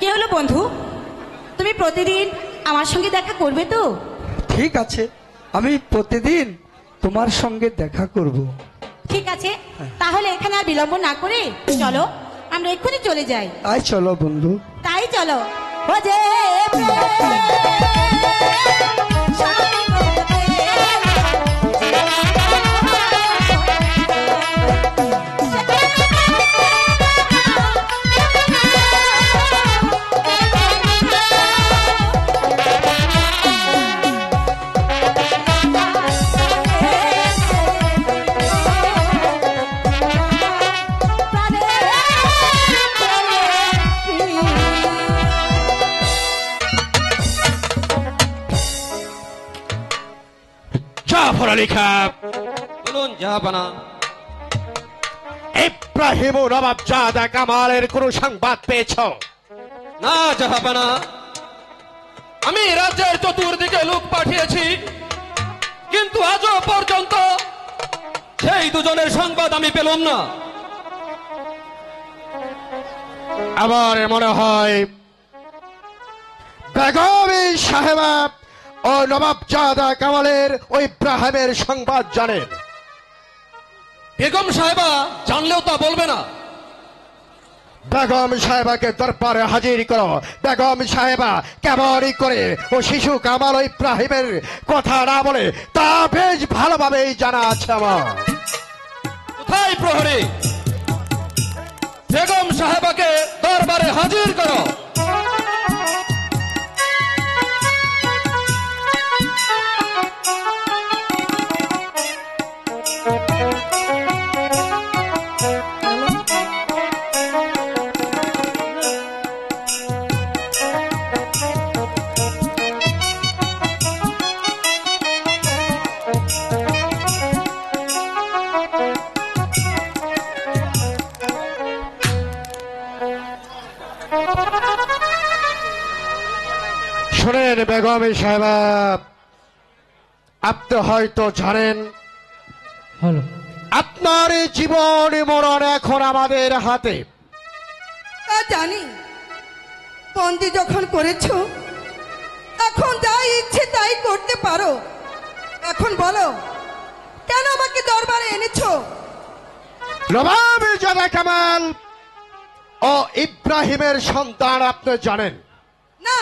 কি হলো বন্ধু, তুমি প্রতিদিন আমার সঙ্গে দেখা করবে তো? ঠিক আছে, আমি প্রতিদিন তোমার সঙ্গে দেখা করব। ঠিক আছে, তাহলে এখানে আর বিলম্ব না করে চলো আমরা এক্ষুনি চলে যাই। তাই চলো বন্ধু। তাই চলো। ও যে জাফর আলী খান, বলুন জাহাপানা। ইব্রাহিম ও নবাব জাদা কামালের কোন সংবাদ পেয়েছ? না জাহাপানা, আমি রাজ্যের চতুর্দিকে লোক পাঠিয়েছি, কিন্তু আজও পর্যন্ত সেই দুজনের সংবাদ আমি পেলাম না। আমার মনে হয় বেগম সাহেবা ও নবাব জাদা কামালের ওই ইব্রাহিমের সংবাদ জানেন। বেগম সাহেবা জানলেও তা বলবে না। বেগম সাহেবাকে দরবারে হাজির করো। বেগম সাহেবা কেমনই করে ও শিশু কামাল ও ইব্রাহিমের কথা না বলে তা বেশ ভালোভাবেই জানা আছে আমার। কোথায় প্রহরী? বেগম সাহেবাকে দরবারে হাজির করো। শোনেন বেগম সাহেবা, আপনি হয়তো জানেন আপনার জীবন মরণ এখন আমাদের হাতে। তা জানি, বন্দি যখন করেছো এখন যা ইচ্ছে তাই করতে পারো। এখন বলো, কেন আমাকে দরবারে এনেছো? নবাব জাদা কামাল ও ইব্রাহিমের সন্তান আপনি জানেন না,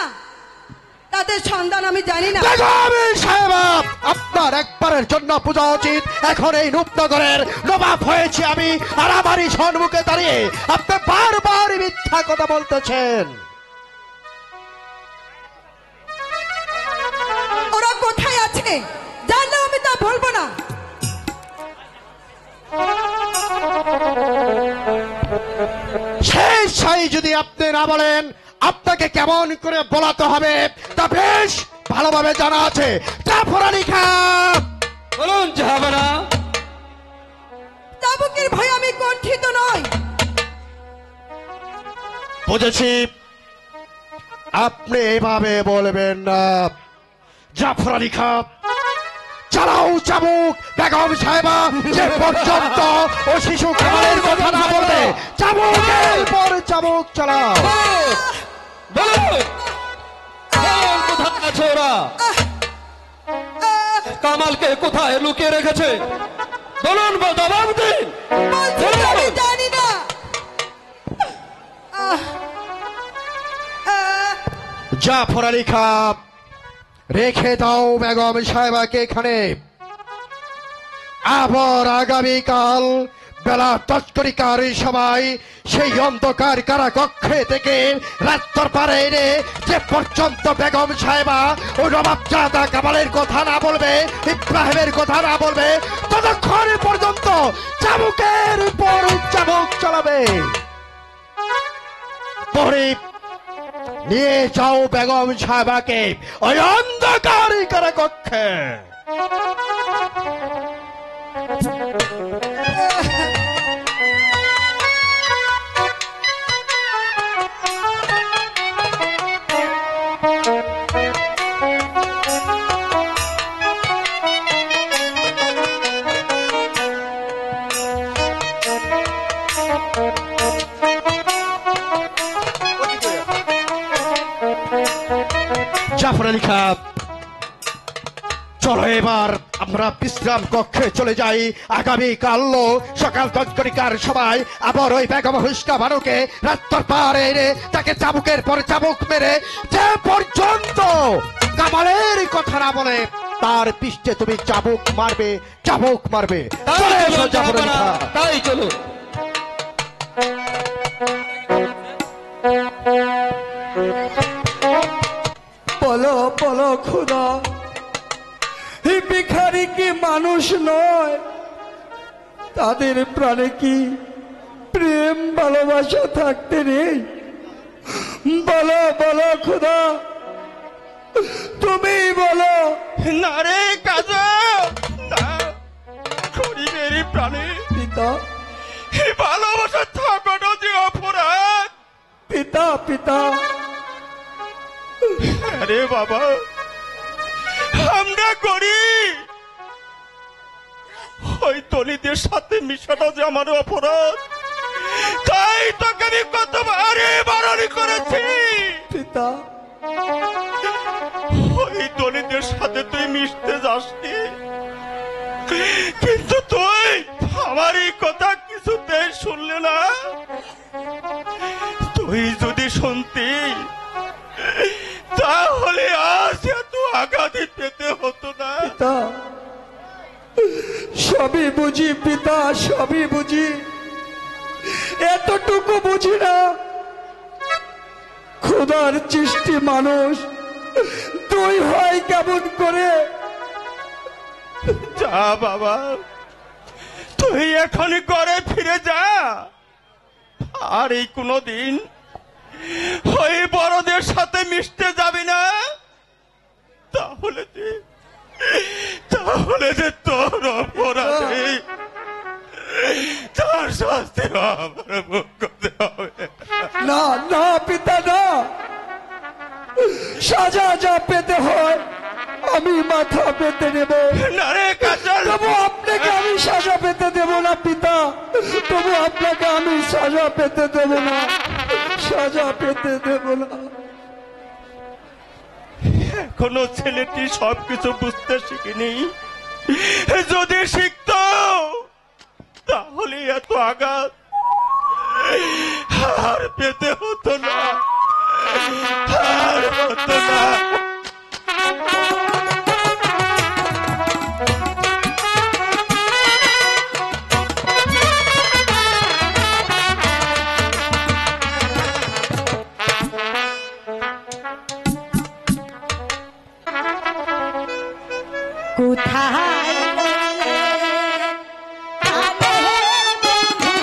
তাদের সন্ধান আমি জানি না। বেগম সাহেবা, আপনার একবারের জন্য পূজা উচিত। এখন এই রূপনগরের নবাব হয়েছে আমি, আর আমারই সম্মুখে দাঁড়িয়ে আপনি বারবার মিথ্যা কথা বলতেছেন। ওরা কোথায় আছে জানলেও আমি তা বলবো না। শেষ ছাই যদি আপনি না বলেন, আপনাকে কেমন করে বলাতে হবে তা বেশ ভালোভাবে জানা আছে। জাফর আলী খান, বলুন জাহাপানা। চাবুকের ভয় আমি কণ্ঠিত নই। বুঝেছি, আপনি এভাবে বলবেন না। জাফর আলী খান, চালাও চাবুক। বেগম সাহেবা যে পর্যন্ত ও শিশু কামালের কথা না বলবে, চাবুকের পর চাবুক চালাও। বলুন, বলুন কোথায় আছে ওরা? কামালকে কোথায় লুকিয়ে রেখেছে? বলুন, জবাব দিন। বলছি তো আমি জানি না। জাফর আলী খান, রেখে দাও বেগম সাহেবাকে এখানে। আবার আগামীকাল বেলা তস্করিকার সবাই সেই অন্ধকার কারাকক্ষে থেকে রাত্তর পারে এনে যে পর্যন্ত বেগম সাহেবা ও নবাব জাদা কামালের কথা না বলবে, ইব্রাহিমের কথা না বলবে, ততক্ষণ পর্যন্ত চাবুকের পর চাবুক চালাবে। পরে নিয়ে যাও বেগম সাহেবাকে ওই অন্ধকার কারাকক্ষে। জাফরানি খাঁ, চলো এবার আমরা বিশ্রাম কক্ষে চলে যাই। আগামীকাল সকাল তৎকরিকার সবাই আবার ওই বেগম হুস্কা বানুকে রাত্তর পারে এনে তাকে চাবুকের পর চাবুক মেরে যে পর্যন্ত কামালের কথা না বলে তার পৃষ্ঠে তুমি চাবুক মারবে, চাবুক মারবে। চলে এসো জাফরানি খাঁ। তাই চলো। বলো বলো খোদা, এই ভিখারি কি মানুষ নয়? তাদের প্রাণে কি প্রেম ভালোবাসা থাকতে নেই? বলো বলো খোদা, তুমি বলো। না রে কাজা, না, গরিবের প্রাণে পিতা এই ভালোবাসা থাকাটা যে অপরাধ। পিতা পিতা, আরে বাবা, আমরা গরিব, ওই দলিতদের সাথে মিশাটা যে আমার অপরাধ, তাই তোকে আমি কতবারে বারণ করেছি। পিতা ওই দলিতদের সাথে তুই মিশতে যাসনি, কিন্তু তুই আমার এই কথা কিছুতেই শুনলে না। তুই যদি শুনতি তাহলে আজ এত আঘাতই পেতে হতো না। পিতা, সবই বুঝি পিতা, সবই বুঝি, এতটুকু বুঝি না খোদার সৃষ্টি মানুষ তুই হয় কেমন করে? যা বাবা, তুই এখনই ঘরে ফিরে যা, আর এই কোনদিন ওই বড়দের সাথে মিশতে যাবি না। তাহলে যে তোর অপরাধে তার শাস্তি আমার ভোগ করতে হবে। না না পিতা, না, সাজা যা পেতে হয় আমি মাথা পেতে নেব। না রে কাজল, তবু আপনাকে আমি সাজা পেতে দেব না পিতা, তবু আপনাকে আমি সাজা পেতে দেব না, সাজা পেতে দেব না। এখনো ছেলেটি সবকিছু বুঝতে শিখিনি, যদি শিখত তাহলে এত আঘাত আর পেতে হতো না, আর হতো না। কোথায় গেলে কালের বন্ধু,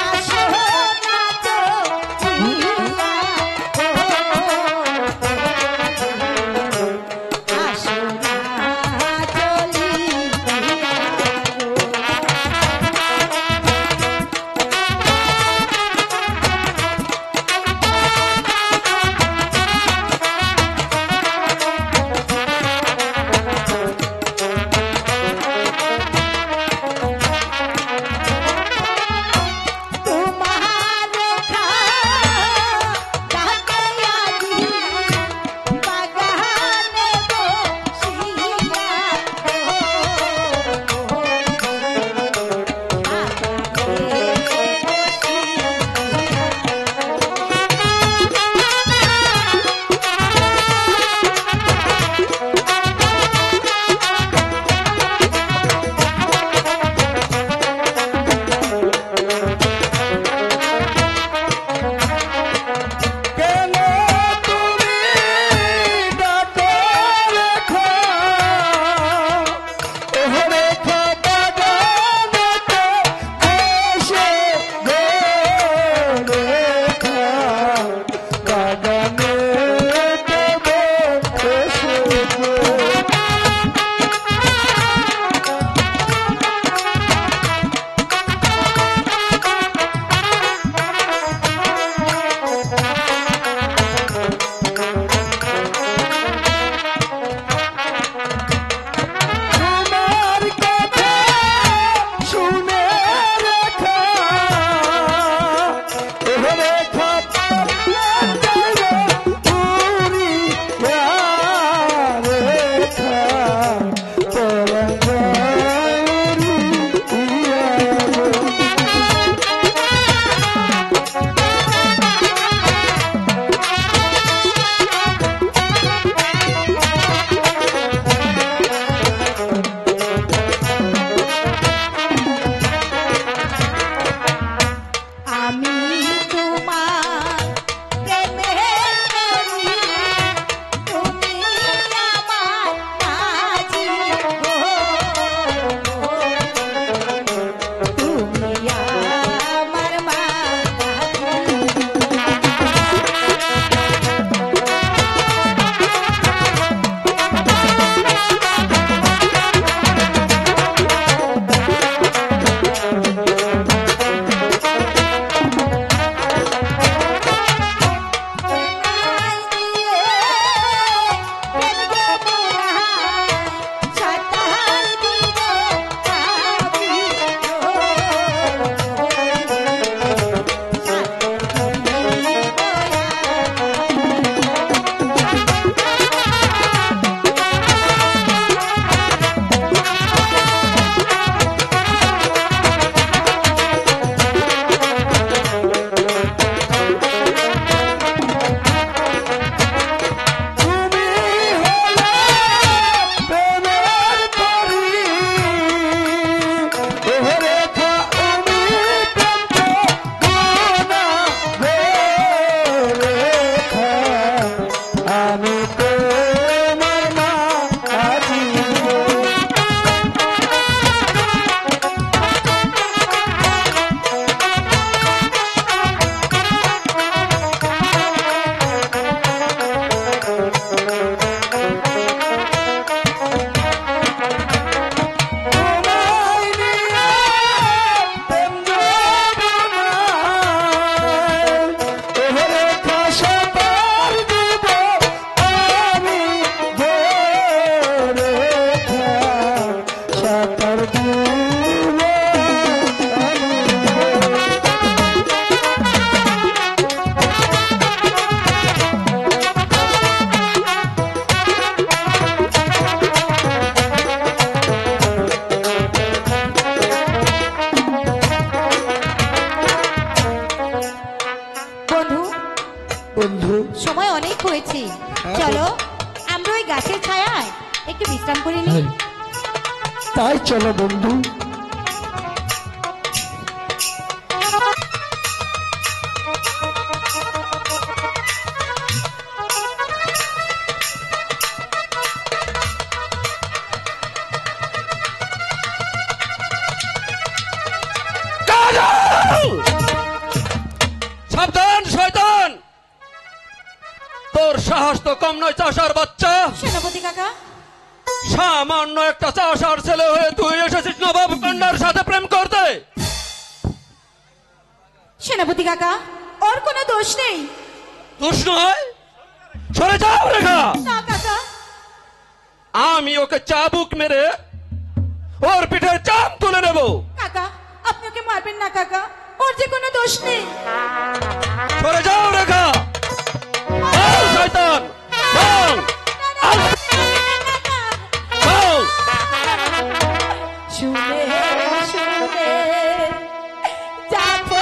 আসো না তো ফিরিয়া, বন্ধু। সময় অনেক হয়েছে, চলো আমরা ওই গাছের ছায়ায় একটু বিশ্রাম করে নিই। তাই চলো বন্ধু। সাবধান শয়তান, তোর সাহস তো কম নয় চাষার বাচ্চা। সেনাপতি কাকা, সামান্য একটা চাষার ছেলে হয়ে তুই এসেছিস নবাব কন্যার সাথে প্রেম করতে। সেনাপতি কাকা, ওর কোনো দোষ নেই। দোষ নয়, সরে যাও রেখা। না কাকা, আমি ওকে চাবুক মেরে ওর পিঠের চাম তুলে নেব। কাকা আপনি ওকে মারবেন না কাকা, ওর যে কোনো দোষ নেই। সরে যাও রেখা। বল শয়তান, বল। বল। শুনে শুনে যাবো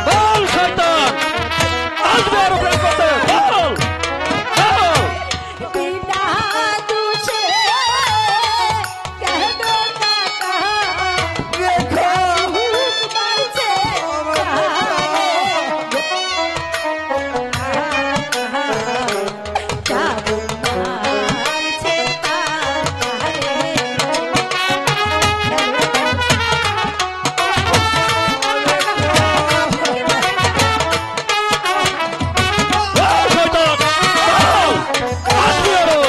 বল শয়তান, আসবে আরো প্রেম করতে। বল। বল। বিনা দুষে কেন কাকা রেখা, মারছে যাবো মারছে বল শয়তান, বল। আসবে আরো।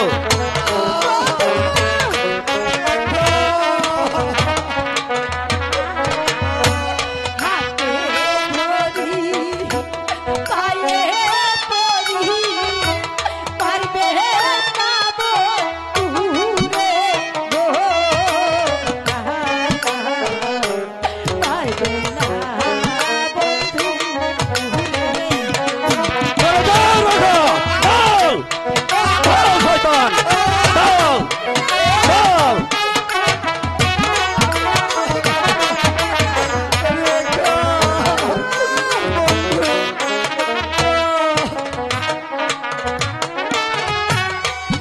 হাতে ধরি পায়ে পড়ি পারবে পাবো তুরে গো পারবে না বন্ধু সরে যাও রেখা। বল। বল শয়তান, বল। বল।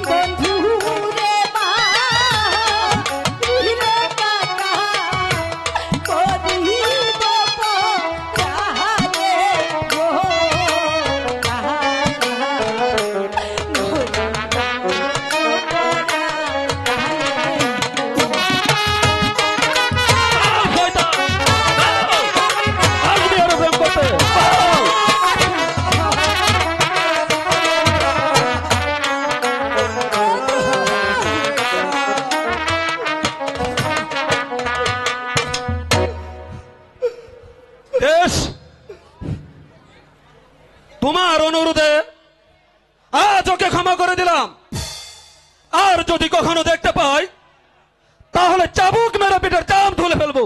বন্ধু রে মা রে কাকা করিব কাহারে গো শয়তান, বল। আসবে আরো প্রেম করতে। বল। দেশ, তোমার অনুরোধে আজ ওকে ক্ষমা করে দিলাম। আর যদি কখনো দেখতে পাই তাহলে চাবুক মেরে পিঠের চাম তুলে ফেলবো।